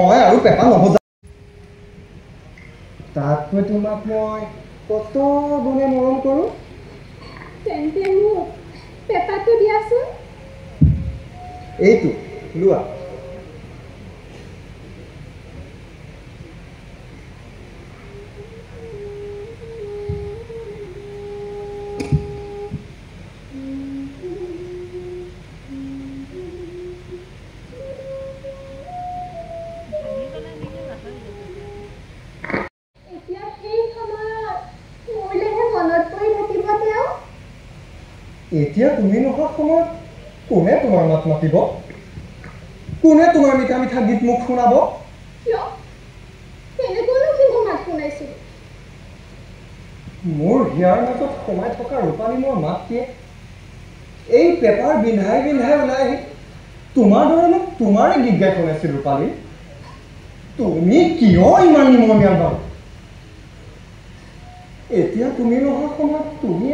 মই আৰু পেপা নহজা তাতকৈ তোমাক মই কত গুণে মৰম কৰোঁ। তেন্তে মোক পেপাটো দিয়াচোন। এইটো লোৱা। এতিয়া তুমি নোহোৱা সময়ত কোনে তোমাৰ মাত মাতিব? কোনে তোমাৰ মিঠা মিঠা গীত মোক শুনাব? মোৰ হিয়াৰ মাজত সোমাই থকা ৰূপালীমৰ মাতটিয়ে এই পেপাৰ বিন্ধাই বিন্ধাই ওলাই আহি তোমাৰ দৰে মোক তোমাৰে গীত গাই শুনাইছিল। ৰূপালী, তুমি কিয় ইমান নিমনীয়া বাৰু? এতিয়া তুমি নোহোৱা সময়ত তুমি